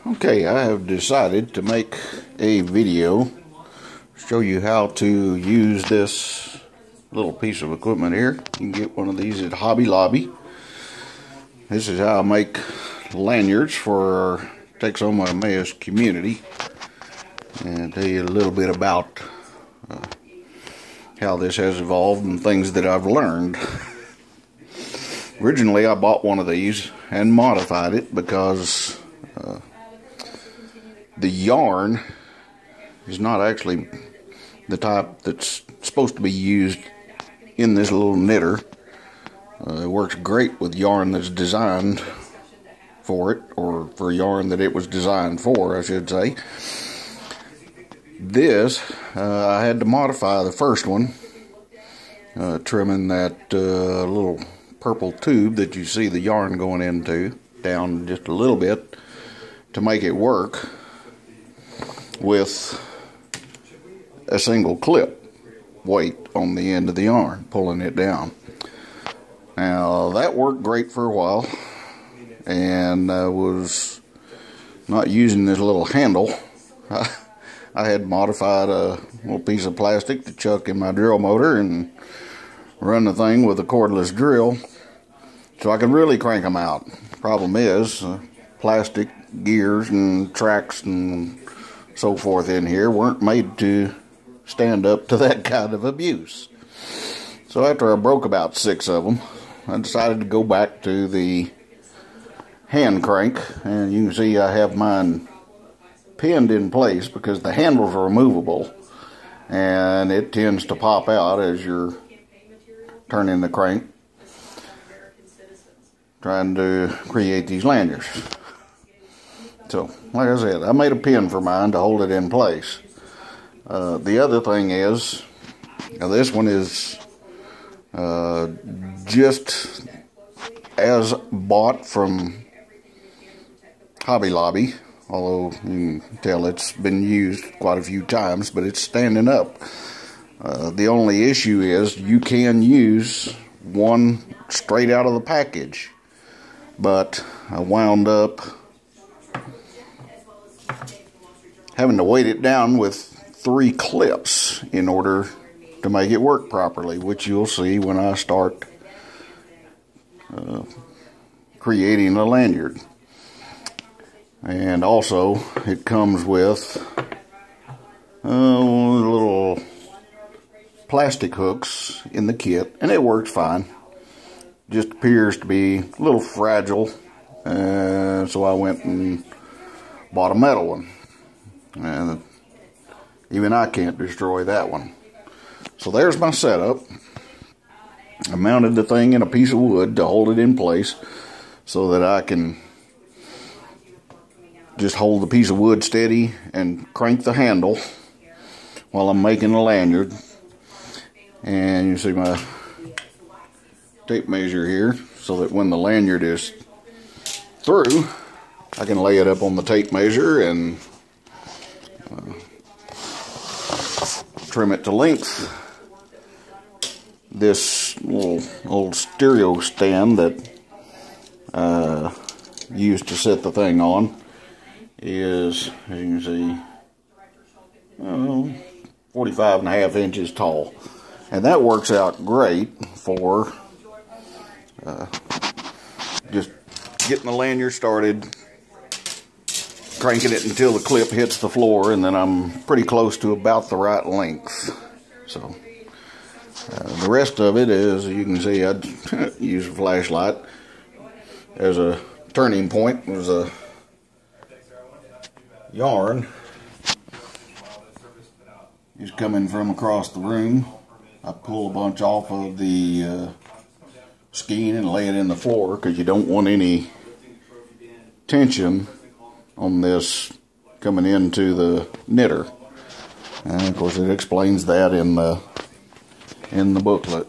Okay, I have decided to make a video show you how to use this little piece of equipment here. You can get one of these at Hobby Lobby. This is how I make lanyards for our Texoma Emmaus community, and tell you a little bit about how this has evolved and things that I've learned. Originally I bought one of these and modified it because the yarn is not actually the type that's supposed to be used in this little knitter. It works great with yarn that's designed for it, or for yarn that it was designed for, I should say. This, I had to modify the first one, trimming that little purple tube that you see the yarn going into down just a little bit to make it work with a single clip weight on the end of the yarn, pulling it down. Now that worked great for a while, and I was not using this little handle. I had modified a little piece of plastic to chuck in my drill motor and run the thing with a cordless drill so I could really crank them out. Problem is, plastic gears and tracks and so forth in here weren't made to stand up to that kind of abuse. So after I broke about 6 of them, I decided to go back to the hand crank, and you can see I have mine pinned in place because the handles are removable and it tends to pop out as you're turning the crank trying to create these lanyards. So, like I said, I made a pin for mine to hold it in place. The other thing is, now this one is just as bought from Hobby Lobby, although you can tell it's been used quite a few times, but it's standing up. The only issue is you can use one straight out of the package, but I wound up having to weight it down with 3 clips in order to make it work properly, which you'll see when I start creating a lanyard. And also it comes with little plastic hooks in the kit, and it works fine. Just appears to be a little fragile, so I went and bought a metal one, and even I can't destroy that one. So there's my setup. I mounted the thing in a piece of wood to hold it in place so that I can just hold the piece of wood steady and crank the handle while I'm making the lanyard. And you see my tape measure here, so that when the lanyard is through, I can lay it up on the tape measure and trim it to length. This little stereo stand that I used to set the thing on is, as you can see, 45.5 inches tall, and that works out great for just getting the lanyard started, cranking it until the clip hits the floor, and then I'm pretty close to about the right length. So the rest of it is, you can see, I'd use a flashlight as a turning point. There's a yarn is coming from across the room. I pull a bunch off of the skein and lay it in the floor because you don't want any tension on this coming into the knitter. And of course it explains that in the booklet.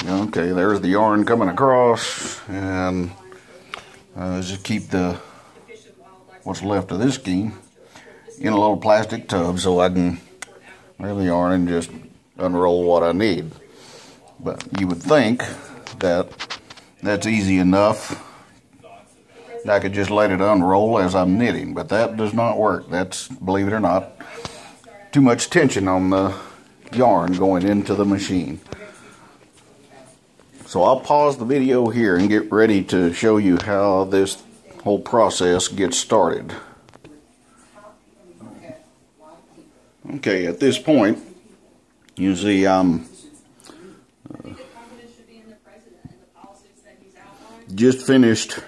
Okay, there's the yarn coming across, and just keep what's left of this skein in a little plastic tub so I can lay the yarn and just unroll what I need. But you would think that that's easy enough I could just let it unroll as I'm knitting, but that does not work. That's, believe it or not, too much tension on the yarn going into the machine. So I'll pause the video here and get ready to show you how this whole process gets started. Okay, at this point, you see I'm just finished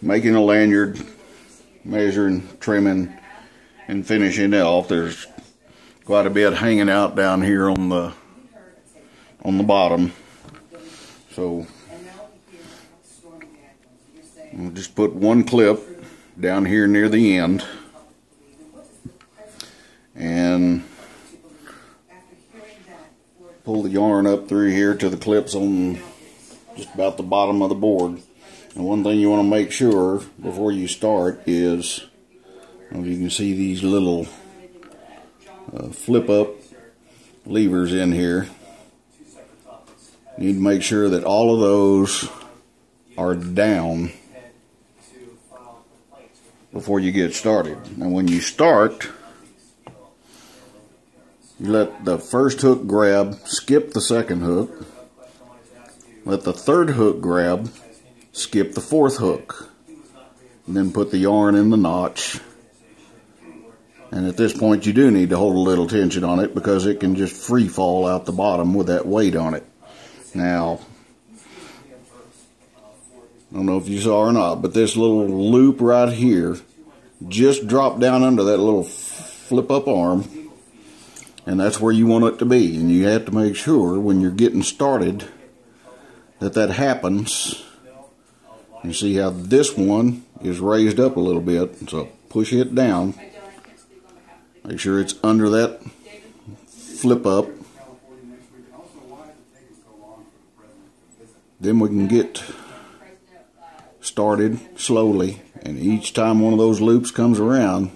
making a lanyard, measuring, trimming, and finishing it off. There's quite a bit hanging out down here on the bottom, so I'll just put one clip down here near the end and pull the yarn up through here to the clips on just about the bottom of the board. And one thing you want to make sure before you start is, you can see these little flip up levers in here. You need to make sure that all of those are down before you get started. And when you start, you let the first hook grab, skip the second hook, let the third hook grab, skip the fourth hook, and then put the yarn in the notch. And at this point you do need to hold a little tension on it because it can just free fall out the bottom with that weight on it. Now, I don't know if you saw or not, but this little loop right here just dropped down under that little flip up arm, and that's where you want it to be. And you have to make sure when you're getting started that that happens. You see how this one is raised up a little bit, so push it down. Make sure it's under that flip up. Then we can get started slowly, and each time one of those loops comes around,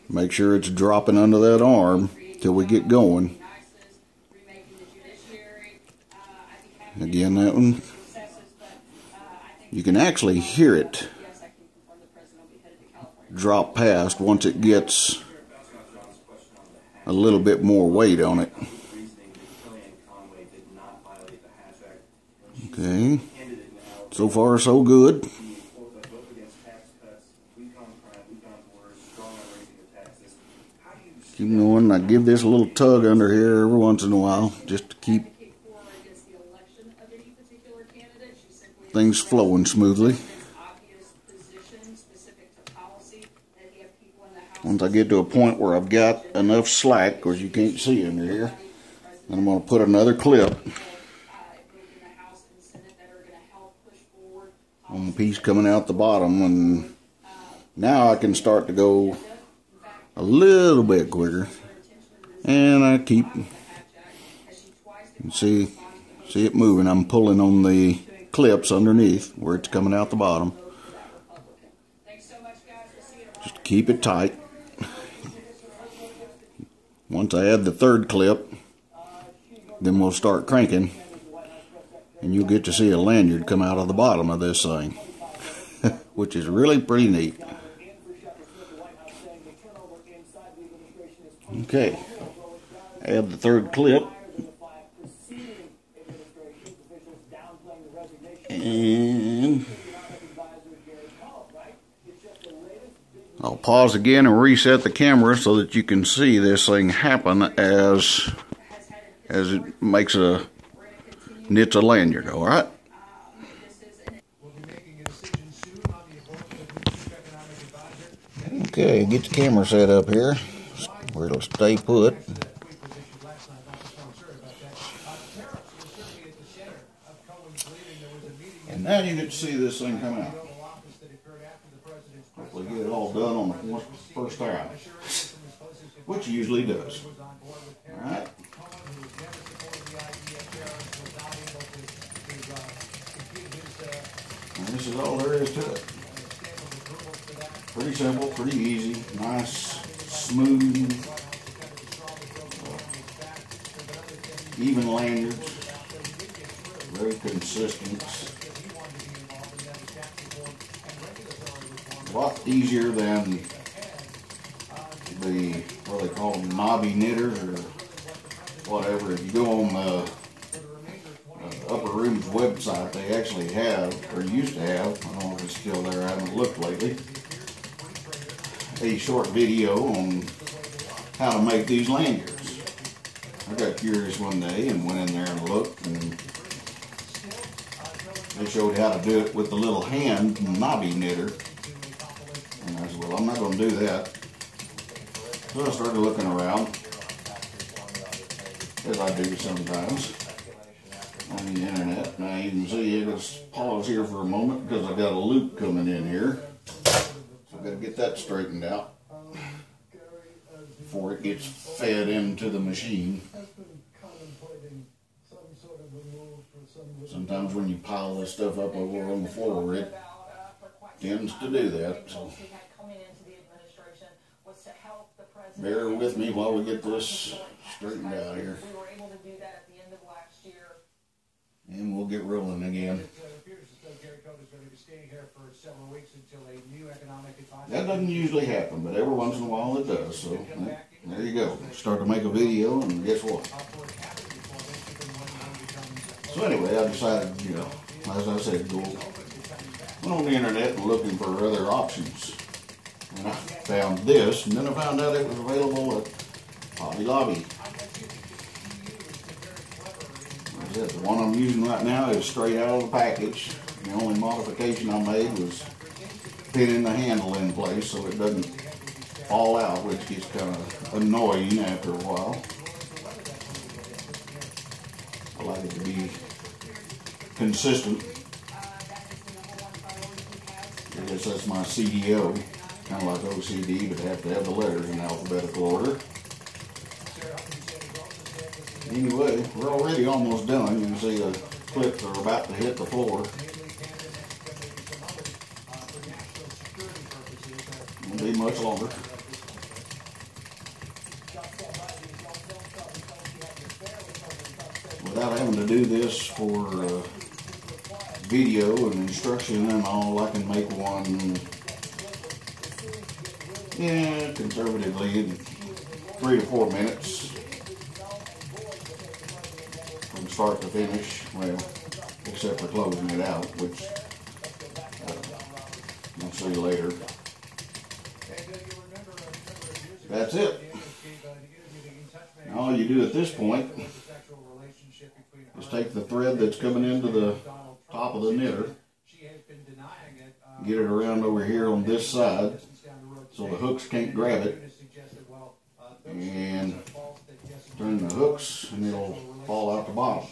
make sure it's dropping under that arm till we get going. Again, that one, you can actually hear it drop past once it gets a little bit more weight on it. Okay, so far so good. Keep going. I give this a little tug under here every once in a while just to keep things flowing smoothly. Once I get to a point where I've got enough slack, because you can't see under here, then I'm going to put another clip on the piece coming out the bottom, and now I can start to go a little bit quicker. And I keep, see it moving. I'm pulling on the clips underneath where it's coming out the bottom. Just keep it tight. Once I add the third clip, then we'll start cranking, and you'll get to see a lanyard come out of the bottom of this thing, which is really pretty neat. Okay, add the third clip, and I'll pause again and reset the camera so that you can see this thing happen as it makes knits a lanyard. All right. Okay, get the camera set up here where it'll stay put. And now you get to see this thing come out. Hopefully get it all done on the first time, which usually does. Alright. And this is all there is to it. Pretty simple, pretty easy, nice, smooth, even lanyards, very consistent. a lot easier than the, what do they call them, knobby knitters or whatever. If you go on the Upper Room's website, they actually have, or used to have, I don't know if it's still there, I haven't looked lately, a short video on how to make these lanyards. I got curious one day and went in there and looked, and they showed how to do it with the little hand knobby knitter. And I said, well, I'm not going to do that. So I started looking around, as I do sometimes, on the internet. Now you can see, just pause here for a moment because I've got a loop coming in here. So I've got to get that straightened out before it gets fed into the machine. Sometimes when you pile this stuff up over on the floor, it tends to do that. So bear with me while we get this straightened out here. And we'll get rolling again. That doesn't usually happen, but every once in a while it does. So there you go. Start to make a video, and guess what? So anyway, I decided, you know, as I said, went on the internet and looking for other options. And I found this, and then I found out it was available at Hobby Lobby. The one I'm using right now is straight out of the package. The only modification I made was pinning the handle in place so it doesn't fall out, which gets kind of annoying after a while. I like it to be consistent. I guess that's my CDO, kind of like OCD, but I have to have the letters in alphabetical order. Anyway, we're already almost done. You can see the clips are about to hit the floor. Won't be much longer. Without having to do this for video and instruction and all, I can make one, yeah, conservatively in 3 to 4 minutes. From start to finish, well, except for closing it out, which I'll show you later. That's it. Now all you do at this point is take the thread that's coming into the top of the knitter, get it around over here on this side so the hooks can't grab it, and turn the hooks and it'll fall out the bottom.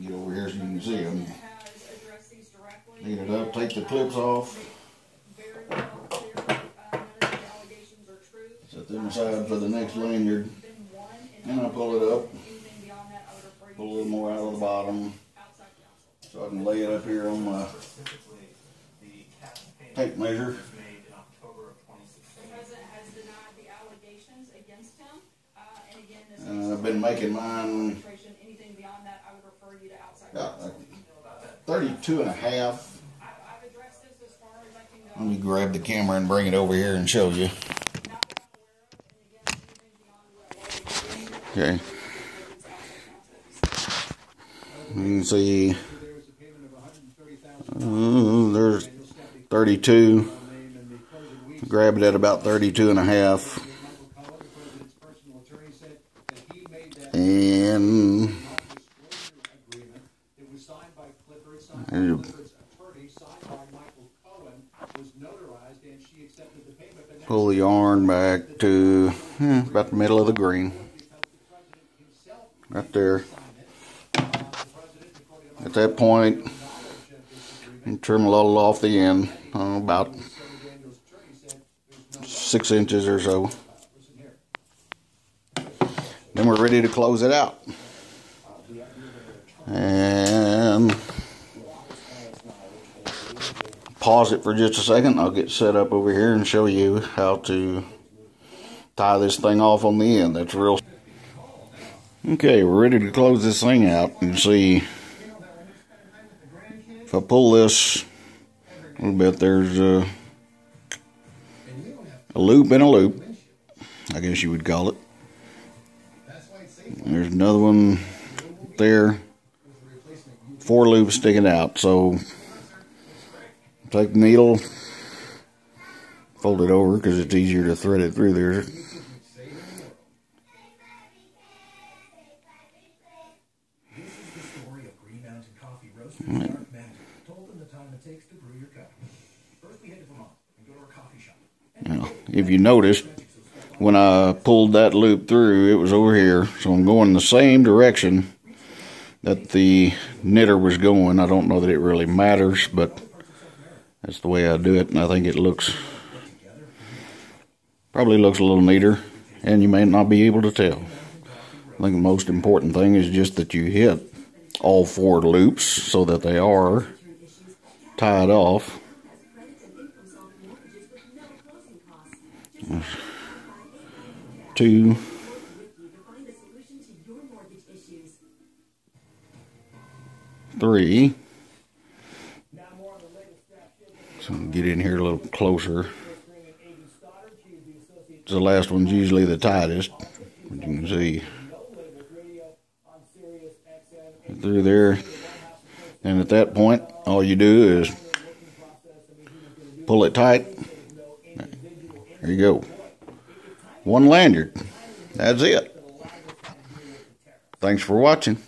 Get over here so you can see them. Clean it up, take the clips off, set them aside for the next lanyard, and I pull it up, pull a little more out of the bottom so I can lay it up here on my tape measure. I've been making mine 32 and a half. Let me grab the camera and bring it over here and show you. Okay. You can see there's 32. Grab it at about 32 and a half. And pull the yarn back to about the middle of the green. Right there. At that point, you trim a little off the end, about 6 inches or so. Then we're ready to close it out. And pause it for just a second. I'll get set up over here and show you how to tie this thing off on the end. That's real. Okay, we're ready to close this thing out. You can see if I pull this a little bit, there's a loop in a loop, I guess you would call it. There's another one there, 4 loops sticking out. So take the needle, fold it over because it's easier to thread it through there. Right. Now, if you noticed, when I pulled that loop through, it was over here, so I'm going the same direction that the knitter was going. I don't know that it really matters, but that's the way I do it, and I think it probably looks a little neater, and you may not be able to tell. I think the most important thing is just that you hit all 4 loops so that they are tied off. 2, 3. So get in here a little closer. The last one's usually the tightest. You can see through there, and at that point, all you do is pull it tight. There you go. 1 lanyard. That's it. Thanks for watching.